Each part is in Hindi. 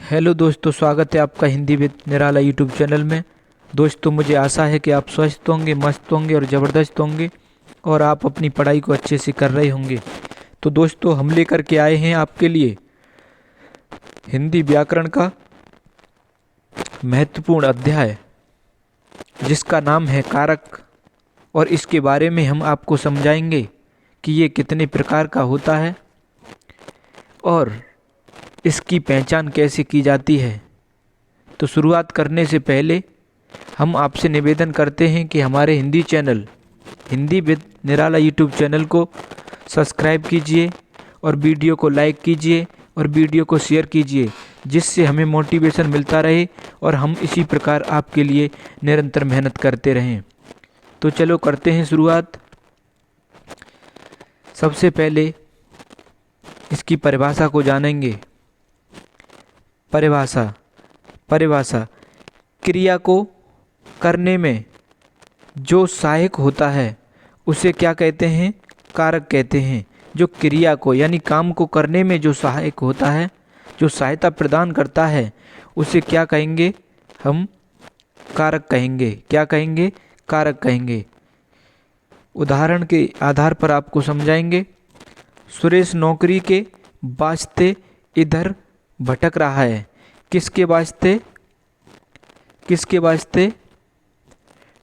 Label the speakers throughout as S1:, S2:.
S1: हेलो दोस्तों, स्वागत है आपका Hindi with Nirala YouTube channel में। दोस्तों, मुझे आशा है कि आप स्वस्थ होंगे, मस्त होंगे और ज़बरदस्त होंगे और आप अपनी पढ़ाई को अच्छे से कर रहे होंगे। तो दोस्तों, हम लेकर के आए हैं आपके लिए हिंदी व्याकरण का महत्वपूर्ण अध्याय, जिसका नाम है कारक। और इसके बारे में हम आपको समझाएंगे कि ये कितने प्रकार का होता है और इसकी पहचान कैसे की जाती है। तो शुरुआत करने से पहले हम आपसे निवेदन करते हैं कि हमारे Hindi channel Hindi with Nirala YouTube channel को सब्सक्राइब कीजिए और वीडियो को लाइक कीजिए और वीडियो को शेयर कीजिए, जिससे हमें मोटिवेशन मिलता रहे और हम इसी प्रकार आपके लिए निरंतर मेहनत करते रहें। तो चलो करते हैं शुरुआत। सबसे पहले इसकी परिभाषा को जानेंगे। परिभाषा परिभाषा क्रिया को करने में जो सहायक होता है उसे क्या कहते हैं? कारक कहते हैं। जो क्रिया को यानी काम को करने में जो सहायक होता है, जो सहायता प्रदान करता है, उसे क्या कहेंगे? हम कारक कहेंगे। क्या कहेंगे? कारक कहेंगे। उदाहरण के आधार पर आपको समझाएंगे। सुरेश नौकरी के वास्ते इधर भटक रहा है। किसके वास्ते? किसके वास्ते?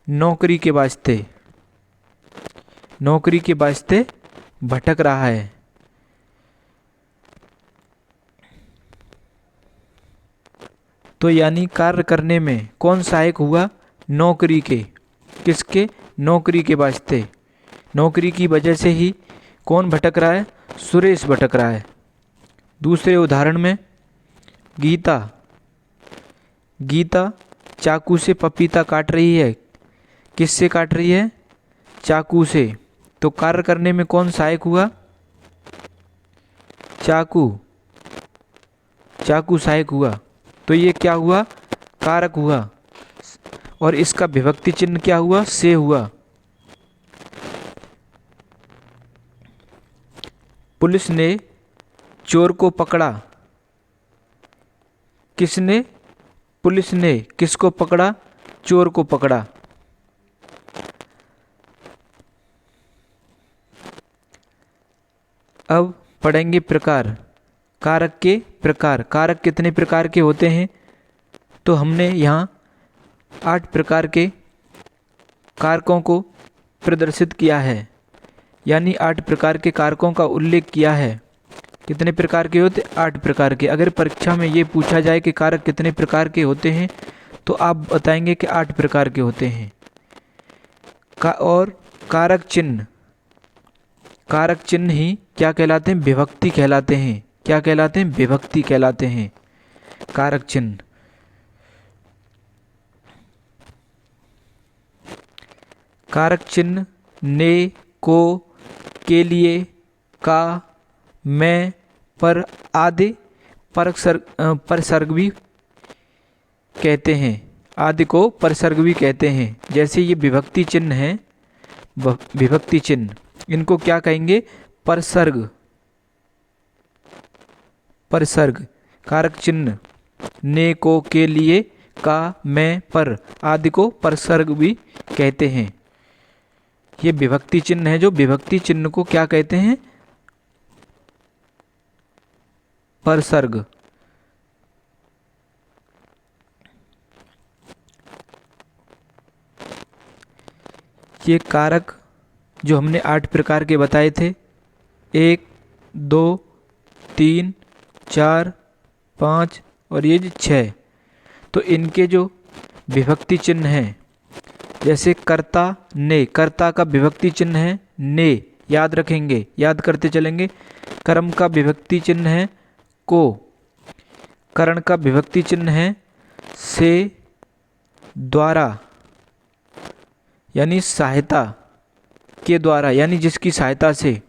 S1: नौकरी के वास्ते। नौकरी के वास्ते भटक रहा है। तो यानी कार्य करने में कौन सहायक हुआ? नौकरी के। किसके? नौकरी के वास्ते। नौकरी की वजह से ही कौन भटक रहा है? सुरेश भटक रहा है। दूसरे उदाहरण में, गीता गीता चाकू से पपीता काट रही है। किससे काट रही है? चाकू से। तो कार्य करने में कौन सहायक हुआ? चाकू। चाकू सहायक हुआ। तो ये क्या हुआ? कारक हुआ। और इसका विभक्ति चिन्ह क्या हुआ? से हुआ। पुलिस ने चोर को पकड़ा। किसने? पुलिस ने किसको पकड़ा? चोर को पकड़ा। अब पढ़ेंगे प्रकार। कारक के प्रकार। कारक कितने प्रकार के होते हैं? तो हमने यहाँ 8 प्रकार के कारकों को प्रदर्शित किया है, यानी 8 प्रकार के कारकों का उल्लेख किया है। कितने प्रकार के होते? 8 प्रकार के। अगर परीक्षा में ये पूछा जाए कि कारक कितने प्रकार के होते हैं, तो आप बताएंगे कि 8 प्रकार के होते हैं। और कारक चिन्ह, कारक चिन्ह ही क्या कहलाते हैं? विभक्ति कहलाते हैं। क्या कहलाते हैं? विभक्ति कहलाते हैं कारक चिन्ह। कारक चिन्ह ने, को, के लिए, का, मैं, पर आदि परसर्ग भी कहते हैं। आदि को परसर्ग भी कहते हैं। जैसे ये विभक्ति चिन्ह है, विभक्ति चिन्ह, इनको क्या कहेंगे? परसर्ग। परसर्ग। कारक चिन्ह ने, को, के लिए, का, मैं, पर आदि को परसर्ग भी कहते हैं। ये विभक्ति चिन्ह है। जो विभक्ति चिन्ह को क्या कहते हैं? परसर्ग। ये कारक जो हमने 8 प्रकार के बताए थे, 1, 2, 3, 4, 5 और ये 6, तो इनके जो विभक्ति चिन्ह हैं, जैसे कर्ता ने, कर्ता का विभक्ति चिन्ह है ने, याद रखेंगे, याद करते चलेंगे। कर्म का विभक्ति चिन्ह है को। करण का विभक्ति चिन्ह है से, द्वारा यानी सहायता के द्वारा, यानी जिसकी सहायता से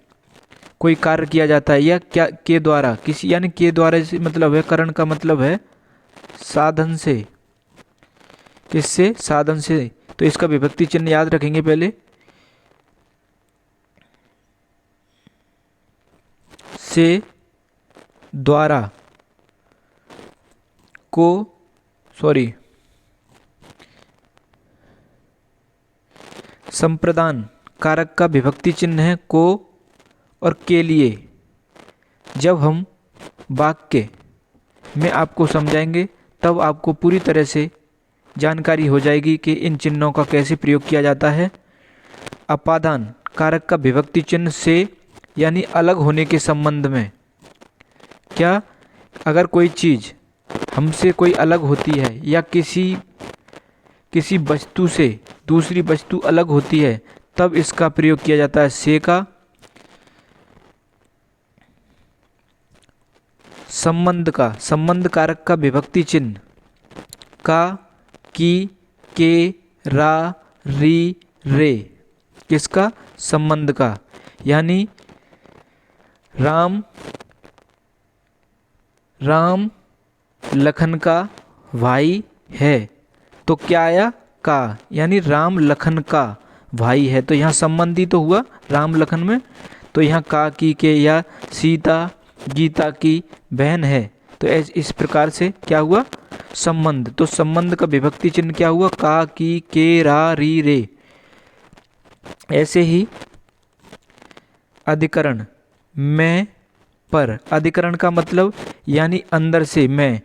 S1: कोई कार्य किया जाता है, या क्या के द्वारा, किसी, यानी के द्वारा से मतलब है, करण का मतलब है साधन से। किससे? साधन से। तो इसका विभक्ति चिन्ह याद रखेंगे पहले। से, द्वारा। को सॉरी संप्रदान कारक का विभक्ति चिन्ह है को और के लिए। जब हम वाक्य में आपको समझाएंगे तब आपको पूरी तरह से जानकारी हो जाएगी कि इन चिन्हों का कैसे प्रयोग किया जाता है। अपादान कारक का विभक्ति चिन्ह से यानी अलग होने के संबंध में। क्या अगर कोई चीज़ हमसे कोई अलग होती है या किसी वस्तु से दूसरी वस्तु अलग होती है तब इसका प्रयोग किया जाता है से का। संबंध कारक का विभक्ति चिन्ह का, की, के, रा, री, रे। किसका? संबंध का। यानी राम लखन का भाई है तो क्या आया? का। यानी राम लखन का भाई है तो यहाँ संबंधी तो हुआ राम लखन में, तो यहाँ का, की, के या सीता गीता की बहन है तो इस प्रकार से क्या हुआ? संबंध। तो संबंध का विभक्ति चिन्ह क्या हुआ? का, की, के, रा, री, रे। ऐसे ही अधिकरण मैं पर। अधिकरण का मतलब यानी अंदर से मैं,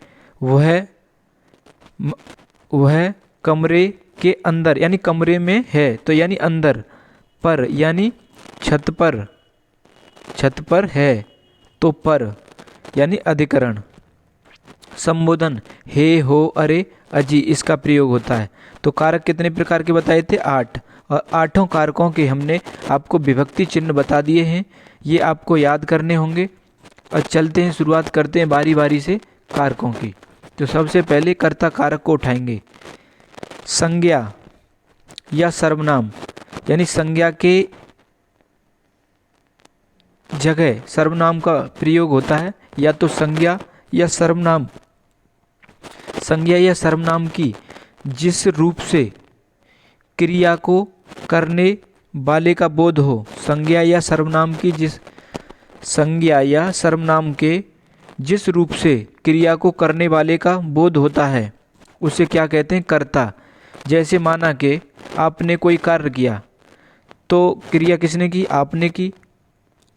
S1: वह कमरे के अंदर यानी कमरे में है तो यानी अंदर। पर यानी छत पर है तो पर यानी अधिकरण। संबोधन हे, हो, अरे, अजी इसका प्रयोग होता है। तो कारक कितने प्रकार के बताए थे? 8। और 8 कारकों के हमने आपको विभक्ति चिन्ह बता दिए हैं, ये आपको याद करने होंगे। और चलते हैं, शुरुआत करते हैं बारी बारी से कारकों की। तो सबसे पहले कर्ता कारक को उठाएंगे। संज्ञा या सर्वनाम यानी संज्ञा के जगह सर्वनाम का प्रयोग होता है। या तो संज्ञा या सर्वनाम की जिस रूप से क्रिया को करने वाले का बोध हो। संज्ञा या सर्वनाम के जिस रूप से क्रिया को करने वाले का बोध होता है उसे क्या कहते हैं? कर्ता। जैसे माना कि आपने कोई कार्य किया तो क्रिया किसने की? आपने की।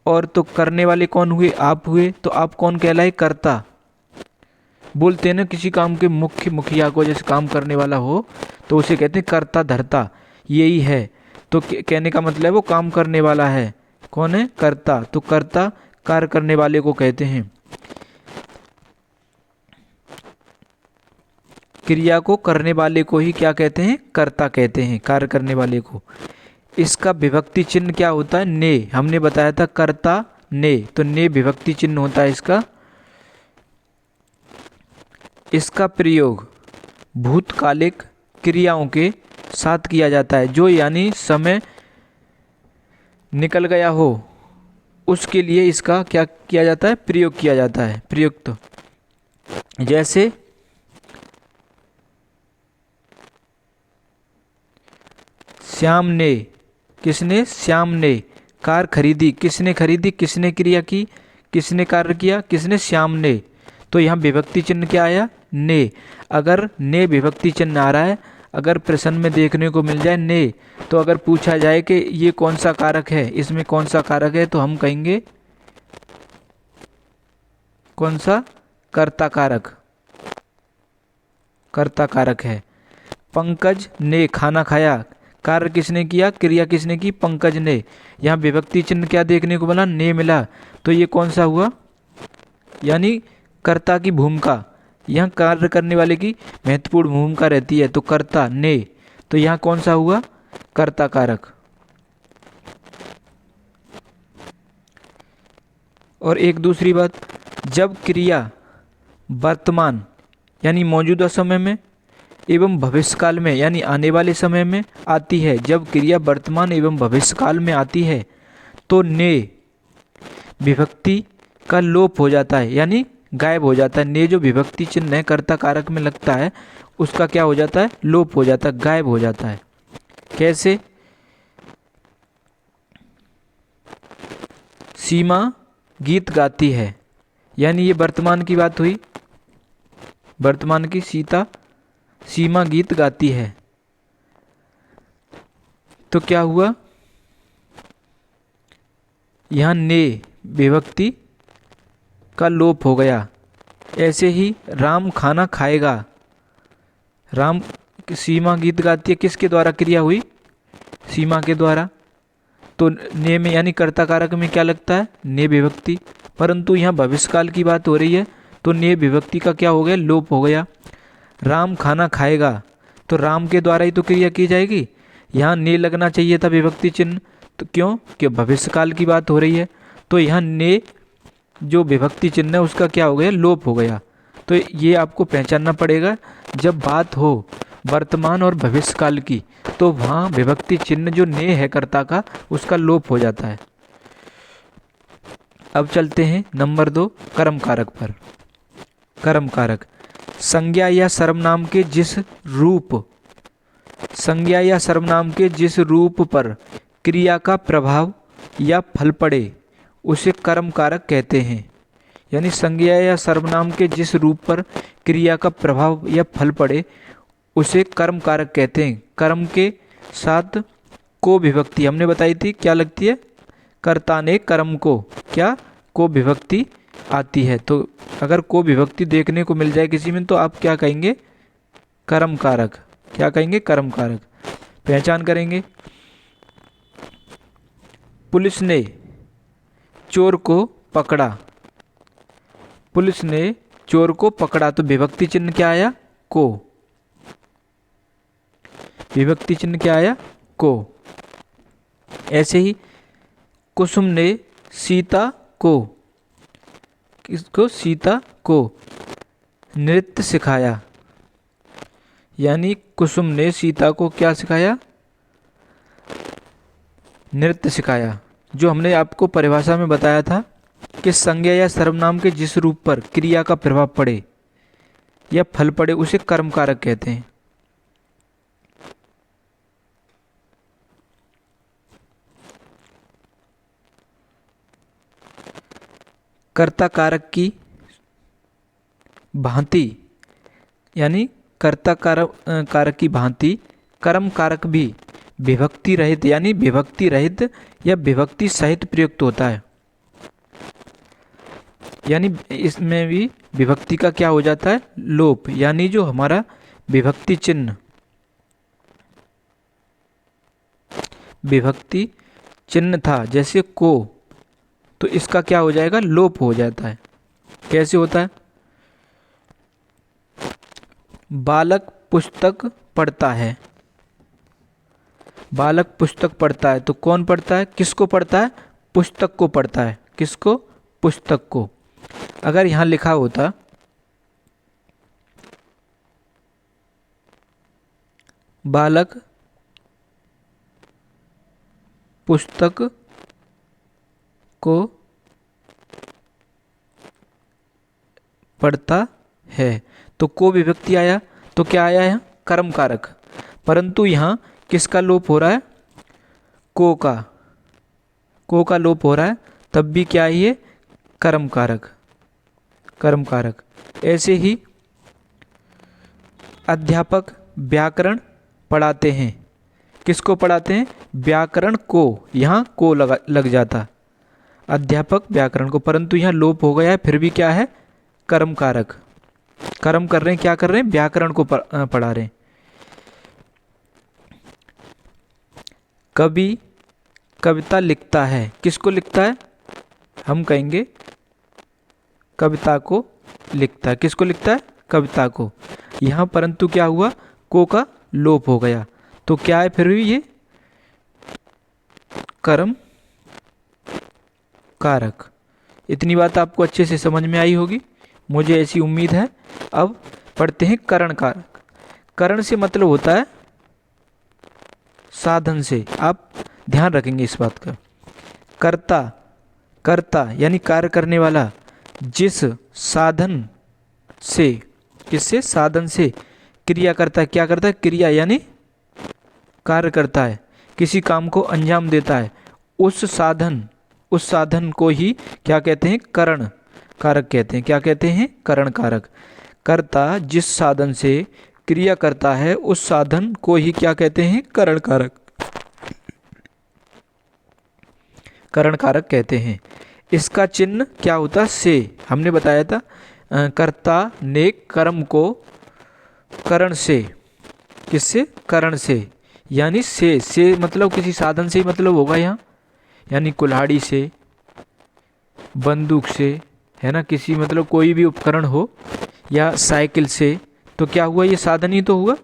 S1: और तो करने वाले कौन हुए? आप हुए। तो आप कौन कहलाए? कर्ता। बोलते हैं ना किसी काम के मुखिया को, जैसे काम करने वाला हो तो उसे कहते हैं कर्ता धर्ता, यही है। तो कहने का मतलब है वो काम करने वाला है। कौन है? कर्ता। तो कर्ता कार्य करने वाले को कहते हैं। क्रिया को करने वाले को ही क्या कहते हैं? कर्ता कहते हैं, कार्य करने वाले को। इसका विभक्ति चिन्ह क्या होता है? ने। हमने बताया था कर्ता ने, तो ने विभक्ति चिन्ह होता है इसका। इसका प्रयोग भूतकालिक क्रियाओं के साथ किया जाता है, जो यानी समय निकल गया हो उसके लिए इसका क्या किया जाता है? प्रयोग किया जाता है, प्रयुक्त। जैसे श्याम ने, किसने? श्याम ने कार खरीदी। किसने खरीदी? किसने क्रिया की? किसने कार्य किया? किसने? श्याम ने। तो यहाँ विभक्ति चिन्ह क्या आया? ने। अगर ने विभक्ति चिन्ह आ रहा है, अगर प्रश्न में देखने को मिल जाए ने, तो अगर पूछा जाए कि ये कौन सा कारक है, इसमें कौन सा कारक है, तो हम कहेंगे कौन सा? कर्ता कारक। कर्ता कारक है। पंकज ने खाना खाया। कार्य किसने किया? क्रिया किसने की? पंकज ने। यहाँ विभक्ति चिन्ह क्या देखने को मिला? ने मिला। तो ये कौन सा हुआ? यानी कर्ता की भूमिका। यहाँ कार्य करने वाले की महत्वपूर्ण भूमिका रहती है, तो कर्ता ने। तो यहाँ कौन सा हुआ? कर्ता कारक। और एक दूसरी बात, जब क्रिया वर्तमान यानी मौजूदा समय में एवं भविष्यकाल में यानी आने वाले समय में आती है, जब क्रिया वर्तमान एवं भविष्यकाल में आती है तो ने विभक्ति का लोप हो जाता है, यानी गायब हो जाता है। ने जो विभक्ति चिन्ह कर्ता कारक में लगता है उसका क्या हो जाता है? लोप हो जाता है, गायब हो जाता है। कैसे? सीमा गीत गाती है, यानी ये वर्तमान की बात हुई। वर्तमान की सीता सीमा गीत गाती है। तो क्या हुआ, यहाँ ने विभक्ति का लोप हो गया। ऐसे ही राम खाना खाएगा, राम सीमा गीत गाती है, किसके द्वारा क्रिया हुई, सीमा के द्वारा। तो ने में यानी कर्ता कारक में क्या लगता है, ने विभक्ति। परंतु यहाँ भविष्यकाल की बात हो रही है तो ने विभक्ति का क्या हो गया, लोप हो गया। राम खाना खाएगा तो राम के द्वारा ही तो क्रिया की जाएगी, यहाँ ने लगना चाहिए था विभक्ति चिन्ह। तो क्यों, कि भविष्यकाल की बात हो रही है। तो यहाँ ने जो विभक्ति चिन्ह है उसका क्या हो गया, लोप हो गया। तो ये आपको पहचानना पड़ेगा, जब बात हो वर्तमान और भविष्यकाल की तो वहाँ विभक्ति चिन्ह जो ने है कर्ता का, उसका लोप हो जाता है। अब चलते हैं नंबर 2 कर्म कारक पर। कर्म कारक संज्ञा या सर्वनाम के जिस रूप, संज्ञा या सर्वनाम के जिस रूप पर क्रिया का प्रभाव या फल पड़े उसे कर्म कारक कहते हैं। यानी संज्ञा या सर्वनाम के जिस रूप पर क्रिया का प्रभाव या फल पड़े उसे कर्म कारक कहते हैं। कर्म के साथ को विभक्ति हमने बताई थी क्या लगती है, कर्ता ने कर्म को क्या, को विभक्ति आती है। तो अगर को विभक्ति देखने को मिल जाए किसी में तो आप क्या कहेंगे, कर्म कारक। क्या कहेंगे, कर्म कारक। पहचान करेंगे, पुलिस ने चोर को पकड़ा, पुलिस ने चोर को पकड़ा तो विभक्ति चिन्ह क्या आया, को। विभक्ति चिन्ह क्या आया, को। ऐसे ही कुसुम ने सीता को, किसको, सीता को नृत्य सिखाया। यानी कुसुम ने सीता को क्या सिखाया, नृत्य सिखाया। जो हमने आपको परिभाषा में बताया था कि संज्ञा या सर्वनाम के जिस रूप पर क्रिया का प्रभाव पड़े या फल पड़े उसे कर्म कारक कहते हैं। कर्ता कारक की भांति, यानी कर्ता कारक की भांति कर्म कारक भी विभक्ति रहित, यानी विभक्ति रहित या विभक्ति सहित प्रयुक्त होता है। यानी इसमें भी विभक्ति का क्या हो जाता है, लोप। यानी जो हमारा विभक्ति चिन्ह, विभक्ति चिन्ह था जैसे को, तो इसका क्या हो जाएगा, लोप हो जाता है। कैसे होता है, बालक पुस्तक पढ़ता है, बालक पुस्तक पढ़ता है तो कौन पढ़ता है, किसको पढ़ता है, पुस्तक को पढ़ता है। किसको, पुस्तक को। अगर यहां लिखा होता बालक पुस्तक को पढ़ता है तो को विभक्ति आया, तो क्या आया यहाँ, कर्म कारक। परंतु यहाँ किसका लोप हो रहा है, को का लोप हो रहा है, तब भी क्या ही है, कर्म कारक, कर्म कारक। ऐसे ही अध्यापक व्याकरण पढ़ाते हैं, किसको पढ़ाते हैं, व्याकरण को, यहाँ को लग जाता, अध्यापक व्याकरण को। परंतु यहाँ लोप हो गया है, फिर भी क्या है, कर्म कारक। कर्म कर रहे हैं, क्या कर रहे हैं, व्याकरण को पढ़ा रहे हैं। कवि कविता लिखता है, किसको लिखता है, हम कहेंगे कविता को लिखता है। किसको लिखता है, कविता को। यहाँ परंतु क्या हुआ, को का लोप हो गया, तो क्या है फिर भी ये कर्म कारक। इतनी बात आपको अच्छे से समझ में आई होगी, मुझे ऐसी उम्मीद है। अब पढ़ते हैं करण कारक। करण से मतलब होता है साधन से, आप ध्यान रखेंगे इस बात का। कर्ता, कर्ता यानी कार्य करने वाला, जिस साधन से, किससे, साधन से क्रिया करता है। क्या करता है, क्रिया यानी कार्य करता है, किसी काम को अंजाम देता है, उस साधन को ही क्या कहते हैं, करण कारक कहते हैं। क्या कहते हैं, करण कारक। कर्ता जिस साधन से क्रिया करता है उस साधन को ही क्या कहते हैं? करण कारक। करण कारक कहते हैं। इसका चिन्ह क्या होता है? से। हमने बताया था कर्ता ने कर्म को करण से, किससे? करण से, यानी से मतलब किसी साधन से ही मतलब होगा यहाँ, यानी कुल्हाड़ी से, बंदूक से, है ना, किसी मतलब कोई भी उपकरण हो, या साइकिल से, तो क्या हुआ? ये साधन ही तो हुआ।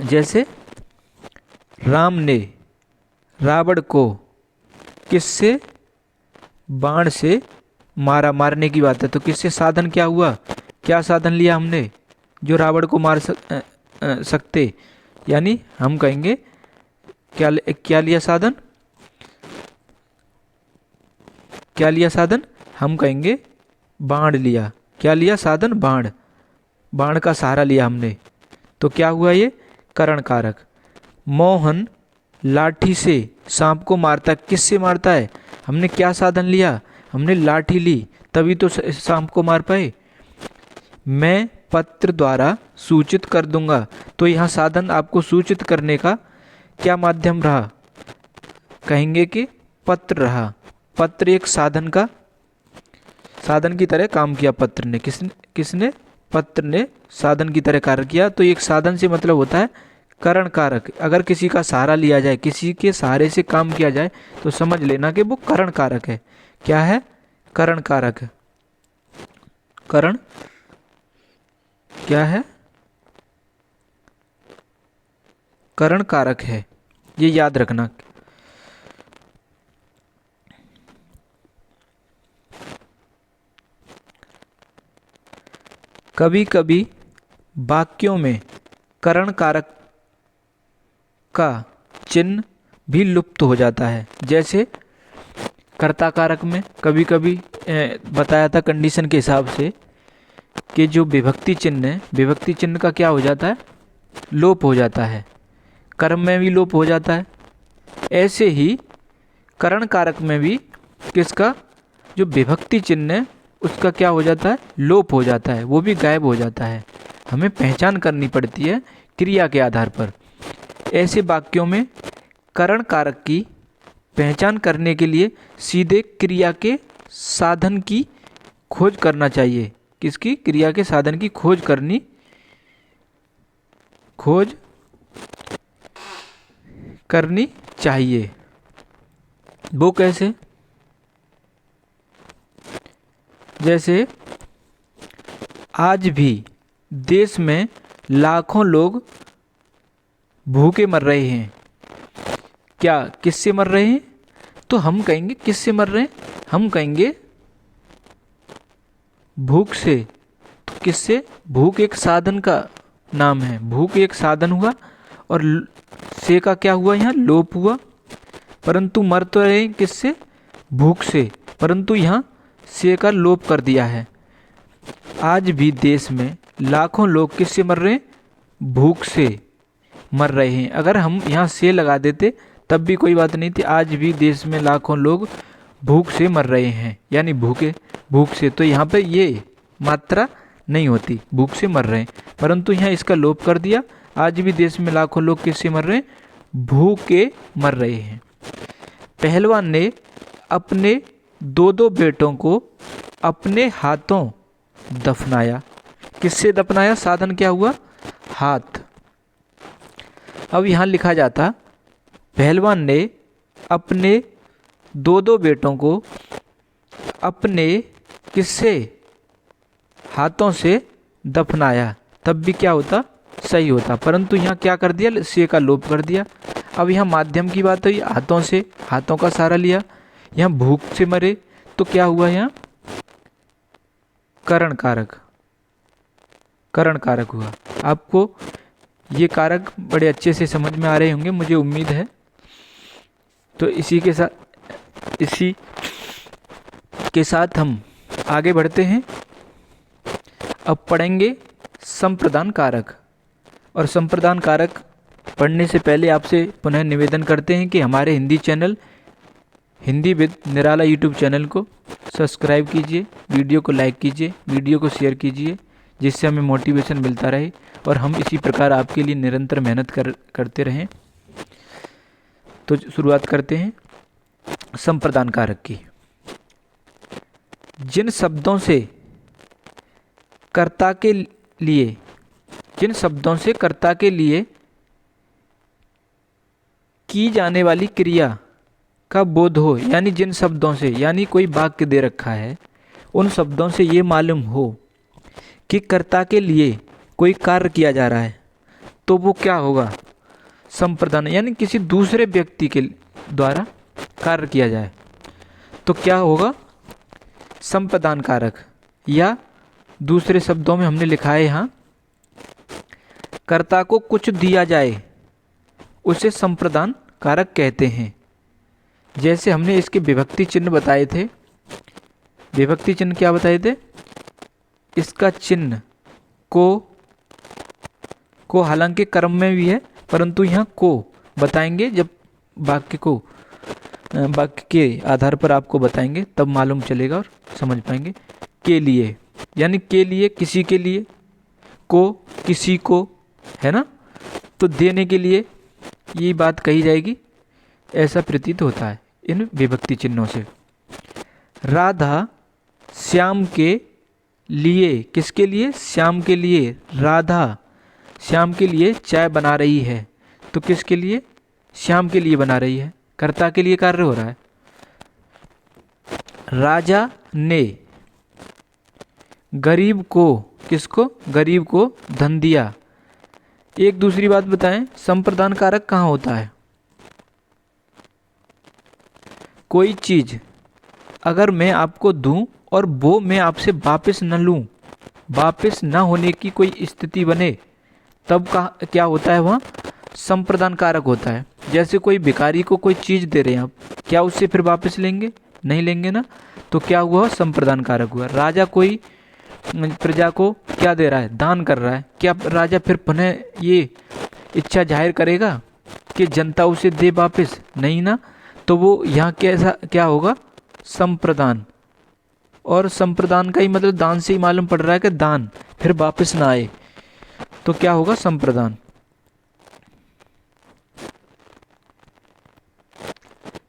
S1: जैसे राम ने रावण को किससे? बाण से मारा, मारने की बात है, तो किससे साधन क्या हुआ? क्या साधन लिया हमने जो रावण को मार सकते? यानी हम कहेंगे क्या लिया साधन? क्या लिया साधन? हम कहेंगे बाण लिया। क्या लिया साधन? बाण। बाण का सहारा लिया हमने, तो क्या हुआ? ये करण कारक। मोहन लाठी से सांप को मारता है, किससे मारता है? हमने क्या साधन लिया? हमने लाठी ली, तभी तो सांप को मार पाए। मैं पत्र द्वारा सूचित कर दूंगा, तो यहाँ साधन आपको सूचित करने का क्या माध्यम रहा? कहेंगे कि पत्र रहा। पत्र एक साधन का, साधन की तरह काम किया पत्र ने। किसने? पत्र ने साधन की तरह कार्य किया। तो एक साधन से मतलब होता है करण कारक। अगर किसी का सहारा लिया जाए, किसी के सहारे से काम किया जाए, तो समझ लेना कि वो करण कारक है। क्या है? करण कारक है। करण क्या है? करण कारक है, ये याद रखना। कभी कभी वाक्यों में करण कारक का चिन्ह भी लुप्त हो जाता है। जैसे कर्ता कारक में कभी कभी बताया था कंडीशन के हिसाब से कि जो विभक्ति चिन्ह है, विभक्ति चिन्ह का क्या हो जाता है? लोप हो जाता है। कर्म में भी लोप हो जाता है। ऐसे ही करण कारक में भी किसका? जो विभक्ति चिन्ह है उसका क्या हो जाता है? लोप हो जाता है, वो भी गायब हो जाता है। हमें पहचान करनी पड़ती है क्रिया के आधार पर। ऐसे वाक्यों में करण कारक की पहचान करने के लिए सीधे क्रिया के साधन की खोज करना चाहिए। किसकी? क्रिया के साधन की खोज करनी चाहिए। वो कैसे? जैसे आज भी देश में लाखों लोग भूखे मर रहे हैं। क्या? किससे मर रहे हैं? तो हम कहेंगे किससे मर रहे हैं? हम कहेंगे भूख से। तो किससे? भूख एक साधन का नाम है। भूख एक साधन हुआ और से का क्या हुआ? यहाँ लोप हुआ। परंतु मर तो रहे हैं किससे? भूख से, परंतु यहाँ से का लोप कर दिया है। आज भी देश में लाखों लोग किससे मर रहे हैं? भूख से मर रहे हैं। अगर हम यहाँ से लगा देते तब भी कोई बात नहीं थी। आज भी देश में लाखों लोग भूख से मर रहे हैं, यानी भूख से, तो यहाँ पे ये मात्रा नहीं होती, भूख से मर रहे हैं। परंतु यहाँ इसका लोप कर दिया। आज भी देश में लाखों लोग किससे मर रहे हैं? भूखे मर रहे हैं। पहलवान ने अपने 2 बेटों को अपने हाथों दफनाया। किससे दफनाया? साधन क्या हुआ? हाथ। अब यहाँ लिखा जाता पहलवान ने अपने 2 बेटों को अपने किससे? हाथों से दफनाया, तब भी क्या होता? सही होता। परंतु यहाँ क्या कर दिया? से का लोप कर दिया। अब यहाँ माध्यम की बात हुई, हाथों से, हाथों का सहारा लिया। यहाँ भूख से मरे, तो क्या हुआ? यहाँ करण कारक हुआ। आपको ये कारक बड़े अच्छे से समझ में आ रहे होंगे, मुझे उम्मीद है। तो इसी के साथ हम आगे बढ़ते हैं। अब पढ़ेंगे संप्रदान कारक। और संप्रदान कारक पढ़ने से पहले आपसे पुनः निवेदन करते हैं कि हमारे Hindi channel Hindi with Nirala YouTube channel को सब्सक्राइब कीजिए, वीडियो को लाइक कीजिए, वीडियो को शेयर कीजिए, जिससे हमें मोटिवेशन मिलता रहे और हम इसी प्रकार आपके लिए निरंतर मेहनत करते रहें। तो शुरुआत करते हैं संप्रदान कारक की। जिन शब्दों से कर्ता के लिए की जाने वाली क्रिया का बोध हो, यानी जिन शब्दों से, यानी कोई वाक्य दे रखा है, उन शब्दों से ये मालूम हो कि कर्ता के लिए कोई कार्य किया जा रहा है, तो वो क्या होगा? संप्रदान, यानी किसी दूसरे व्यक्ति के द्वारा कार्य किया जाए तो क्या होगा? संप्रदान कारक। या दूसरे शब्दों में हमने लिखा है यहाँ, कर्ता को कुछ दिया जाए उसे संप्रदान कारक कहते हैं। जैसे हमने इसके विभक्ति चिन्ह बताए थे। विभक्ति चिन्ह क्या बताए थे? इसका चिन्ह को हालांकि कर्म में भी है, परंतु यहाँ को बताएंगे जब वाक्य के आधार पर आपको बताएंगे, तब मालूम चलेगा और समझ पाएंगे। के लिए, यानी के लिए, किसी के लिए, को किसी को, है ना? तो देने के लिए ये बात कही जाएगी, ऐसा प्रतीत होता है इन विभक्ति चिन्हों से। राधा श्याम के लिए, किसके लिए? श्याम के लिए। राधा श्याम के लिए चाय बना रही है, तो किसके लिए? श्याम के लिए बना रही है, कर्ता के लिए कार्य हो रहा है। राजा ने गरीब को, किसको? गरीब को धन दिया। एक दूसरी बात बताएं, संप्रदान कारक कहाँ होता है? कोई चीज अगर मैं आपको दूं और वो मैं आपसे वापस न लूं, वापस न होने की कोई स्थिति बने, तब क्या होता है? वहाँ संप्रदान कारक होता है। जैसे कोई भिखारी को कोई चीज़ दे रहे हैं आप, क्या उससे फिर वापस लेंगे? नहीं लेंगे ना। तो क्या हुआ? संप्रदान कारक हुआ। राजा कोई प्रजा को क्या दे रहा है? दान कर रहा है। क्या राजा फिर पुनः ये इच्छा जाहिर करेगा कि जनता उसे दे वापस? नहीं ना। तो वो यहाँ कैसा क्या होगा? संप्रदान। और संप्रदान का ही मतलब दान से ही मालूम पड़ रहा है कि दान फिर वापस ना आए, तो क्या होगा? संप्रदान।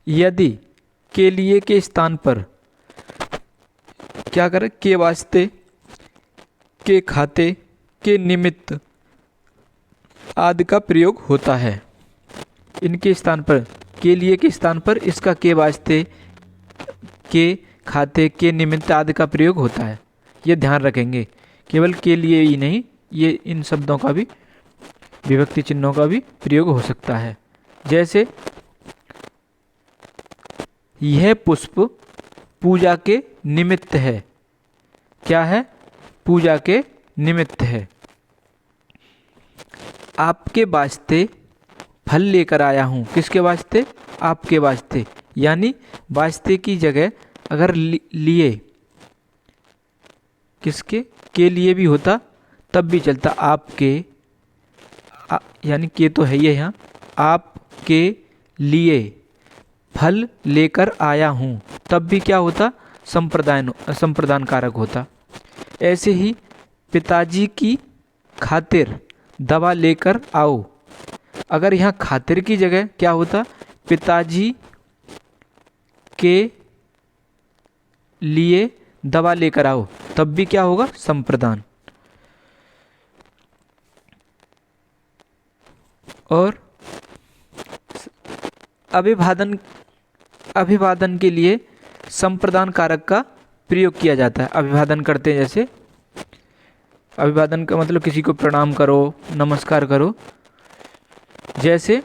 S1: यदि के लिए के स्थान पर क्या करें? के वास्ते, के खाते, के निमित्त आदि का प्रयोग होता है। इनके स्थान पर, के लिए के स्थान पर इसका के वास्ते, के खाते, के निमित्त आदि का प्रयोग होता है। ये ध्यान रखेंगे। केवल के लिए ही नहीं, ये इन शब्दों का भी, विभक्ति चिन्हों का भी प्रयोग हो सकता है। जैसे यह पुष्प पूजा के निमित्त है। क्या है? पूजा के निमित्त है। आपके वास्ते फल लेकर आया हूँ। किसके वास्ते? आपके वास्ते। यानी वास्ते की जगह अगर लिए, किसके? के लिए भी होता तब भी चलता। आपके यानी के तो है ये यहाँ, आपके लिए फल लेकर आया हूँ, तब भी क्या होता? संप्रदान कारक होता। ऐसे ही पिताजी की खातिर दवा लेकर आओ। अगर यहाँ खातिर की जगह क्या होता? पिताजी के लिए दवा लेकर आओ, तब भी क्या होगा? संप्रदान। और अभिवादन के लिए संप्रदान कारक का प्रयोग किया जाता है। अभिवादन करते हैं, जैसे अभिवादन का मतलब किसी को प्रणाम करो, नमस्कार करो। जैसे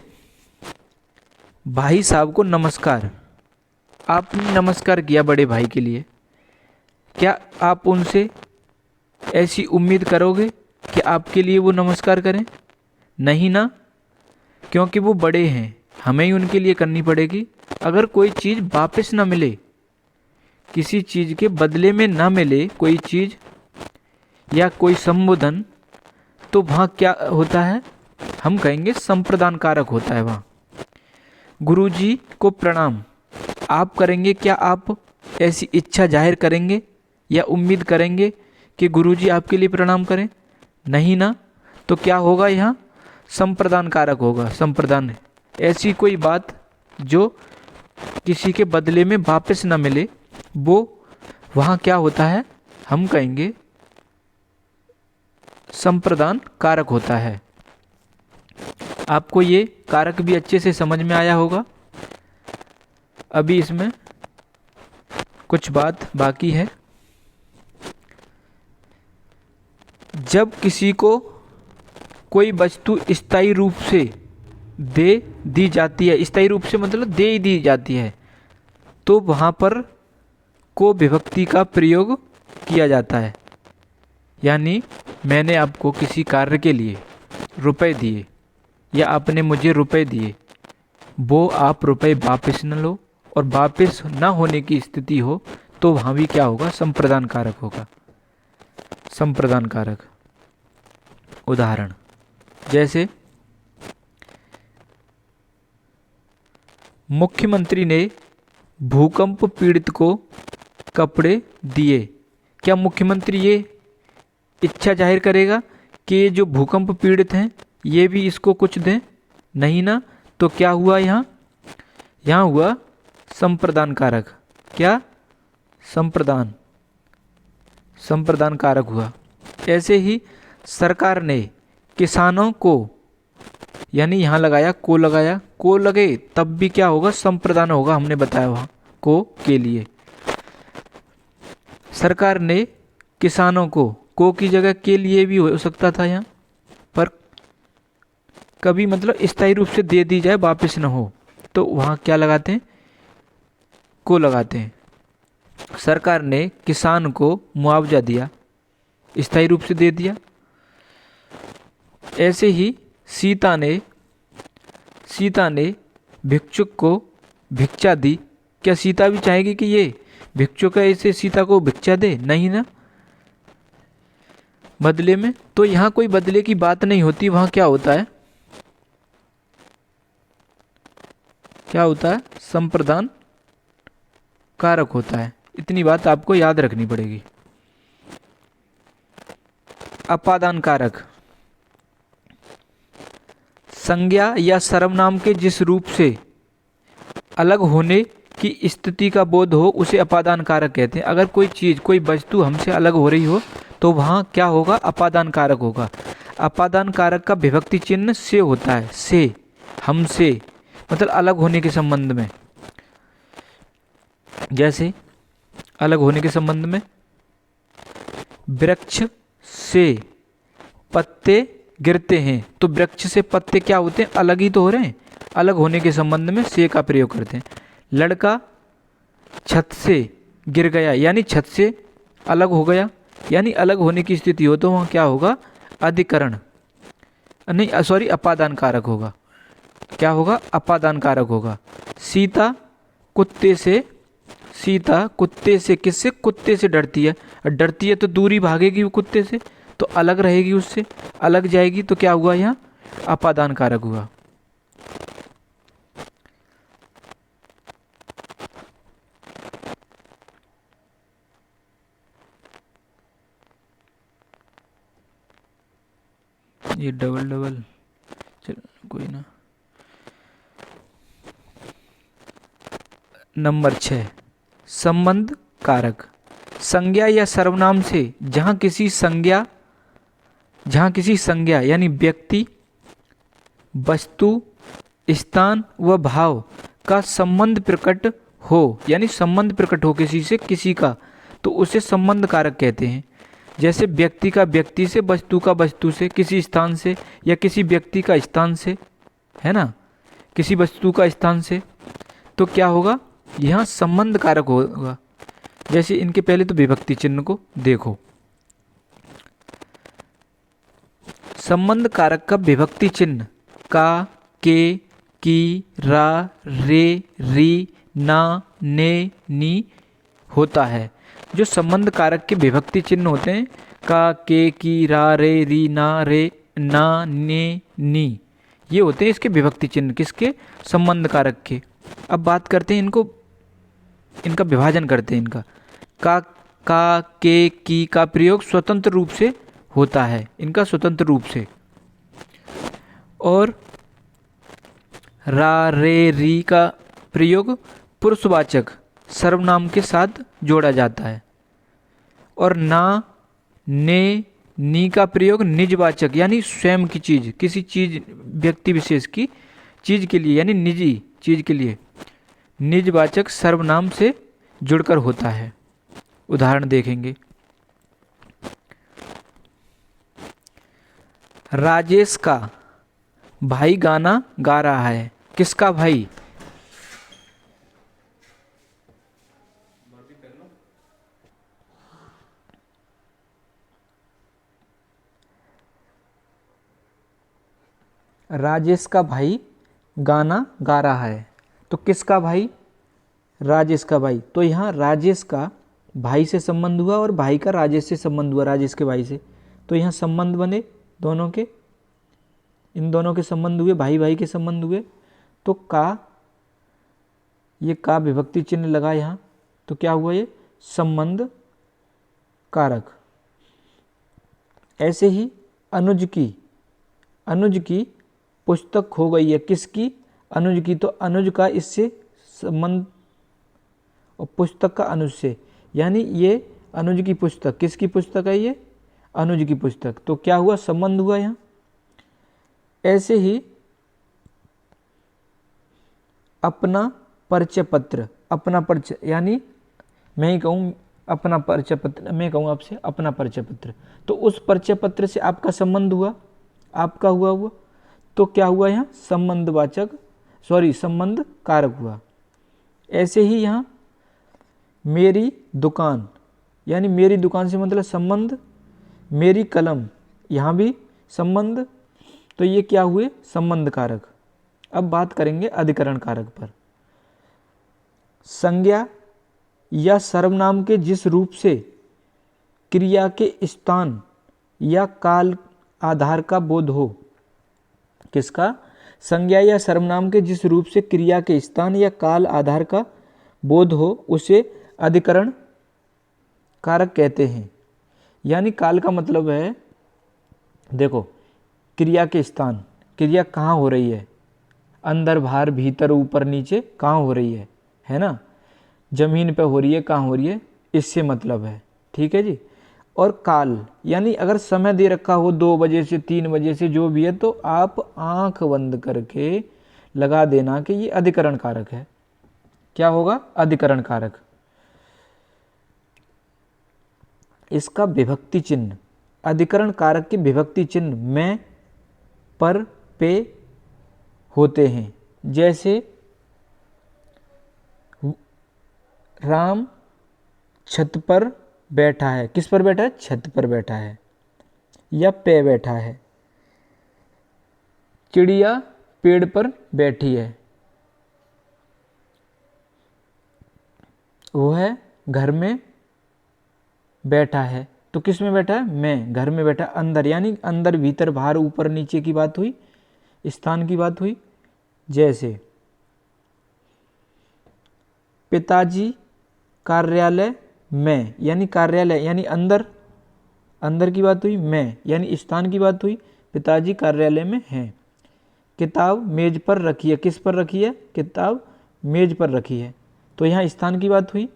S1: भाई साहब को नमस्कार, आपने नमस्कार किया बड़े भाई के लिए, क्या आप उनसे ऐसी उम्मीद करोगे कि आपके लिए वो नमस्कार करें? नहीं ना, क्योंकि वो बड़े हैं, हमें ही उनके लिए करनी पड़ेगी। अगर कोई चीज़ वापस ना मिले, किसी चीज़ के बदले में ना मिले कोई चीज़ या कोई संबोधन, तो वहाँ क्या होता है? हम कहेंगे संप्रदान कारक होता है वहाँ। गुरुजी को प्रणाम आप करेंगे, क्या आप ऐसी इच्छा जाहिर करेंगे या उम्मीद करेंगे कि गुरुजी आपके लिए प्रणाम करें? नहीं ना। तो क्या होगा यहाँ? संप्रदान कारक होगा। संप्रदान, ऐसी कोई बात जो किसी के बदले में वापस ना मिले, वो वहाँ क्या होता है? हम कहेंगे संप्रदान कारक होता है। आपको ये कारक भी अच्छे से समझ में आया होगा। अभी इसमें कुछ बात बाकी है। जब किसी को कोई वस्तु स्थायी रूप से दे दी जाती है, स्थायी रूप से मतलब दे दी जाती है, तो वहाँ पर को विभक्ति का प्रयोग किया जाता है। यानी मैंने आपको किसी कार्य के लिए रुपए दिए या आपने मुझे रुपए दिए, वो आप रुपए वापस न लो और वापस न होने की स्थिति हो, तो वहाँ भी क्या होगा? संप्रदान कारक होगा। संप्रदान कारक। उदाहरण जैसे मुख्यमंत्री ने भूकंप पीड़ित को कपड़े दिए। क्या मुख्यमंत्री ये इच्छा जाहिर करेगा कि ये जो भूकंप पीड़ित हैं ये भी इसको कुछ दें? नहीं ना। तो क्या हुआ यहाँ? यहाँ हुआ संप्रदान कारक। क्या? संप्रदान, संप्रदान कारक हुआ। ऐसे ही सरकार ने किसानों को, यानी यहाँ लगाया को, लगाया को लगे तब भी क्या होगा? संप्रदान होगा। हमने बताया वहाँ को के लिए। सरकार ने किसानों को की जगह के लिए भी हो सकता था यहाँ पर, कभी मतलब स्थायी रूप से दे दी जाए, वापस न हो, तो वहाँ क्या लगाते हैं? को लगाते हैं। सरकार ने किसान को मुआवजा दिया, स्थायी रूप से दे दिया। ऐसे ही सीता ने भिक्षुक को भिक्षा दी। क्या सीता भी चाहेगी कि ये भिक्षुक ऐसे सीता को भिक्षा दे? नहीं ना। बदले में, तो यहाँ कोई बदले की बात नहीं होती। वहाँ क्या होता है? क्या होता है? संप्रदान कारक होता है। इतनी बात आपको याद रखनी पड़ेगी। अपादान कारक। संज्ञा या सर्वनाम के जिस रूप से अलग होने की स्थिति का बोध हो उसे अपादान कारक कहते हैं। अगर कोई चीज़, कोई वस्तु हमसे अलग हो रही हो तो वहाँ क्या होगा? अपादान कारक होगा। अपादान कारक का विभक्ति चिन्ह से होता है। से, हमसे, मतलब अलग होने के संबंध में। जैसे अलग होने के संबंध में, वृक्ष से पत्ते गिरते हैं, तो वृक्ष से पत्ते क्या होते हैं? अलग ही तो हो रहे हैं। अलग होने के संबंध में से का प्रयोग करते हैं। लड़का छत से गिर गया, यानी छत से अलग हो गया, यानी अलग होने की स्थिति हो तो वहाँ क्या होगा? अधिकरण, नहीं सॉरी, अपादान कारक होगा। क्या होगा? अपादान कारक होगा। सीता कुत्ते से किससे? कुत्ते से डरती है। डरती है तो दूरी भागेगी वो कुत्ते से, तो अलग रहेगी, उससे अलग जाएगी, तो क्या हुआ? यहाँ अपादान कारक हुआ। ये डबल चलो कोई ना। नंबर 6, संबंध कारक। संज्ञा या सर्वनाम से जहाँ किसी संज्ञा यानी व्यक्ति, वस्तु, स्थान व भाव का संबंध प्रकट हो, यानी संबंध प्रकट हो किसी से, किसी का, तो उसे संबंध कारक कहते हैं। जैसे व्यक्ति का व्यक्ति से, वस्तु का वस्तु से, किसी स्थान से या किसी व्यक्ति का स्थान से, है ना, किसी वस्तु का स्थान से, तो क्या होगा? यहाँ संबंध कारक होगा। जैसे इनके पहले तो विभक्ति चिन्ह को देखो। संबंध कारक का विभक्ति चिन्ह का, के, की, रा, रे, री, ना, ने, नी होता है। जो संबंध कारक के विभक्ति चिन्ह होते हैं, का, के, की, रा, रे, री, ना, रे, ना, ने, नी, ये होते हैं इसके विभक्ति चिन्ह। किसके? संबंध कारक के। अब बात करते हैं इनको इनका विभाजन करते हैं इनका। का के की का प्रयोग स्वतंत्र रूप से होता है, इनका स्वतंत्र रूप से। और रा रे री का प्रयोग पुरुषवाचक सर्वनाम के साथ जोड़ा जाता है। और ना ने नी का प्रयोग निजवाचक यानी स्वयं की चीज, किसी चीज व्यक्ति विशेष की चीज के लिए यानी निजी चीज के लिए निजवाचक सर्वनाम से जुड़कर होता है। उदाहरण देखेंगे। राजेश का भाई गाना गा रहा है। किसका भाई? राजेश का भाई गाना गा रहा है, तो किसका भाई? राजेश का भाई। तो यहाँ राजेश का भाई से संबंध हुआ और भाई का राजेश से संबंध हुआ, राजेश के भाई से। तो यहाँ संबंध बने दोनों के, इन दोनों के संबंध हुए, भाई भाई के संबंध हुए। तो का, ये का विभक्ति चिन्ह लगा यहाँ, तो क्या हुआ? ये संबंध कारक। ऐसे ही अनुज की पुस्तक खो गई है। किसकी? अनुज की। तो अनुज का इससे संबंध, और पुस्तक का अनुज से, यानी ये अनुज की पुस्तक, किसकी पुस्तक है? ये अनुज की पुस्तक। तो क्या हुआ? संबंध हुआ यहाँ। ऐसे ही अपना परिचय पत्र, अपना परिचय यानी मैं ही कहूँ अपना परिचय पत्र, मैं कहूँ आपसे अपना परिचय पत्र, तो उस परिचय पत्र से आपका संबंध हुआ, आपका हुआ। तो क्या हुआ यहाँ? संबंधवाचक, संबंध कारक हुआ। ऐसे ही यहाँ मेरी दुकान, यानी मेरी दुकान से मतलब संबंध, मेरी कलम, यहाँ भी संबंध। तो ये क्या हुए? संबंध कारक। अब बात करेंगे अधिकरण कारक पर। संज्ञा या सर्वनाम के जिस रूप से क्रिया के स्थान या काल आधार का बोध हो। किसका? संज्ञा या सर्वनाम के जिस रूप से क्रिया के स्थान या काल आधार का बोध हो, उसे अधिकरण कारक कहते हैं। यानी काल का मतलब है, देखो, क्रिया के स्थान, क्रिया कहाँ हो रही है? अंदर बाहर भीतर ऊपर नीचे कहाँ हो रही है ना? जमीन पे हो रही है, कहाँ हो रही है, इससे मतलब है। ठीक है जी। और काल यानी अगर समय दे रखा हो 2 बजे से 3 बजे से जो भी है, तो आप आंख बंद करके लगा देना कि ये अधिकरण कारक है। क्या होगा? अधिकरण कारक। इसका विभक्ति चिन्ह, अधिकरण कारक के विभक्ति चिन्ह में, पर, पे होते हैं। जैसे राम छत पर बैठा है। किस पर बैठा है? छत पर बैठा है या पे बैठा है। चिड़िया पेड़ पर बैठी है, वो है घर में बैठा है। तो किस में बैठा है? मैं, घर में बैठा। अंदर यानी अंदर भीतर बाहर ऊपर नीचे की बात हुई, स्थान की बात हुई। जैसे पिताजी कार्यालय में, यानी कार्यालय यानी अंदर, अंदर की बात हुई। मैं यानी स्थान की बात हुई, पिताजी कार्यालय में हैं। किताब मेज पर रखी है। किस पर रखी है? किताब मेज पर रखी है। तो यहाँ स्थान की बात हुई।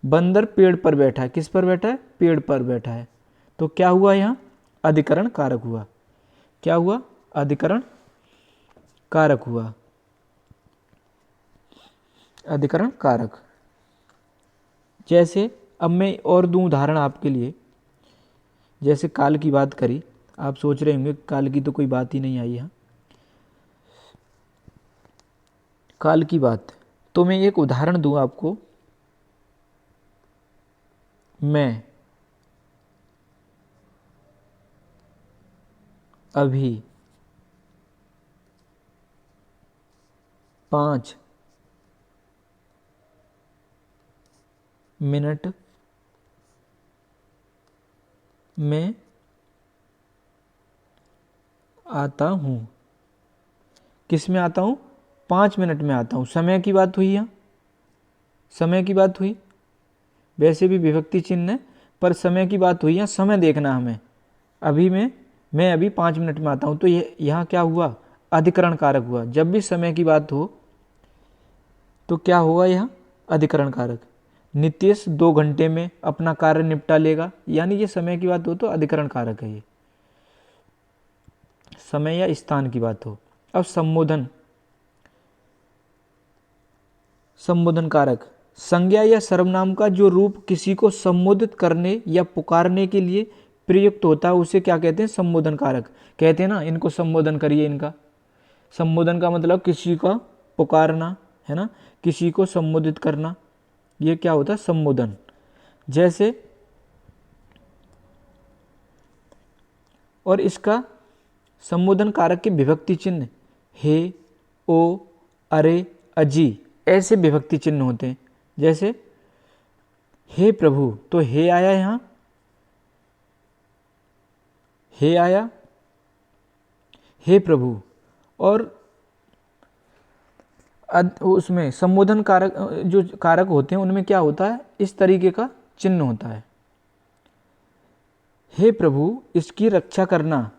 S1: बंदर पेड़ पर बैठा है। किस पर बैठा है? पेड़ पर बैठा है। तो क्या हुआ यहाँ? अधिकरण कारक हुआ। क्या हुआ? अधिकरण कारक हुआ। अधिकरण कारक। जैसे अब मैं और दूं उदाहरण आपके लिए। जैसे काल की बात करी, आप सोच रहे होंगे काल की तो कोई बात ही नहीं आई यहाँ। काल की बात, तो मैं एक उदाहरण दूं आपको। मैं अभी 5 मिनट में आता हूँ। किस में आता हूँ? 5 मिनट में आता हूँ। समय की बात हुई यहाँ, समय की बात हुई, वैसे भी विभक्ति चिन्ह है पर समय की बात हुई, यहाँ समय देखना हमें। अभी मैं अभी 5 मिनट में आता हूँ, तो ये यहाँ क्या हुआ, अधिकरण कारक हुआ। जब भी समय की बात हो तो क्या होगा, यहाँ अधिकरण कारक। नितेश 2 घंटे में अपना कार्य निपटा लेगा, यानी ये समय की बात हो तो अधिकरण कारक है, ये समय या स्थान की बात हो। अब संबोधन कारक, संज्ञा या सर्वनाम का जो रूप किसी को संबोधित करने या पुकारने के लिए प्रयुक्त होता है उसे क्या कहते हैं, संबोधन कारक। कहते हैं ना, इनको संबोधन करिए, इनका संबोधन का मतलब किसी का पुकारना है ना, किसी को संबोधित करना, ये क्या होता है, संबोधन। जैसे, और इसका संबोधन कारक के विभक्ति चिन्ह हे, ओ, अरे, अजी, ऐसे विभक्ति चिन्ह होते हैं। जैसे हे प्रभु, तो हे आया, यहाँ हे आया, हे प्रभु। और उसमें संबोधन कारक, जो कारक होते हैं उनमें क्या होता है, इस तरीके का चिन्ह होता है। हे प्रभु, इसकी रक्षा करना,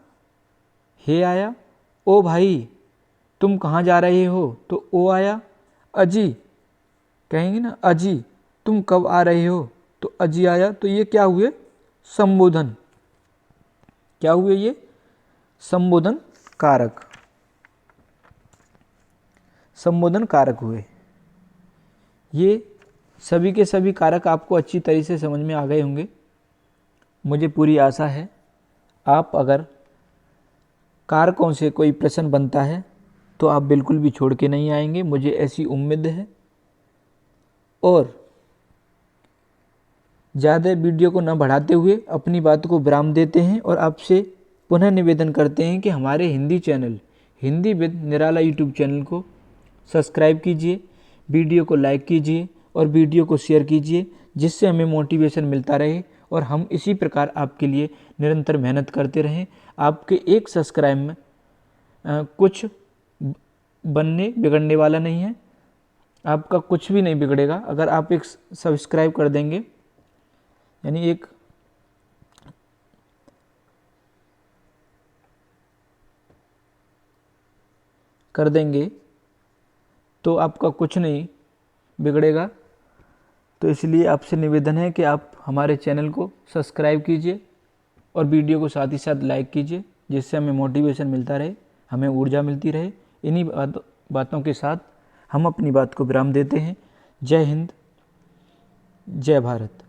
S1: हे आया। ओ भाई, तुम कहाँ जा रहे हो, तो ओ आया। अजी, कहेंगे ना, अजी तुम कब आ रहे हो, तो अजी आया। तो ये क्या हुए, संबोधन। क्या हुए ये, संबोधन कारक, संबोधन कारक हुए। ये सभी के सभी कारक आपको अच्छी तरह से समझ में आ गए होंगे, मुझे पूरी आशा है। आप अगर कारकों से कोई प्रश्न बनता है तो आप बिल्कुल भी छोड़ के नहीं आएंगे, मुझे ऐसी उम्मीद है। और ज़्यादा वीडियो को न बढ़ाते हुए अपनी बात को विराम देते हैं और आपसे पुनः निवेदन करते हैं कि हमारे Hindi channel Hindi with Nirala YouTube channel को सब्सक्राइब कीजिए, वीडियो को लाइक कीजिए और वीडियो को शेयर कीजिए, जिससे हमें मोटिवेशन मिलता रहे और हम इसी प्रकार आपके लिए निरंतर मेहनत करते रहें। आपके एक सब्सक्राइब में कुछ बनने बिगड़ने वाला नहीं है, आपका कुछ भी नहीं बिगड़ेगा अगर आप एक सब्सक्राइब कर देंगे, यानी एक कर देंगे तो आपका कुछ नहीं बिगड़ेगा। तो इसलिए आपसे निवेदन है कि आप हमारे चैनल को सब्सक्राइब कीजिए और वीडियो को साथ ही साथ लाइक कीजिए, जिससे हमें मोटिवेशन मिलता रहे, हमें ऊर्जा मिलती रहे। इन्हीं बातों के साथ हम अपनी बात को विराम देते हैं। जय हिंद, जय भारत।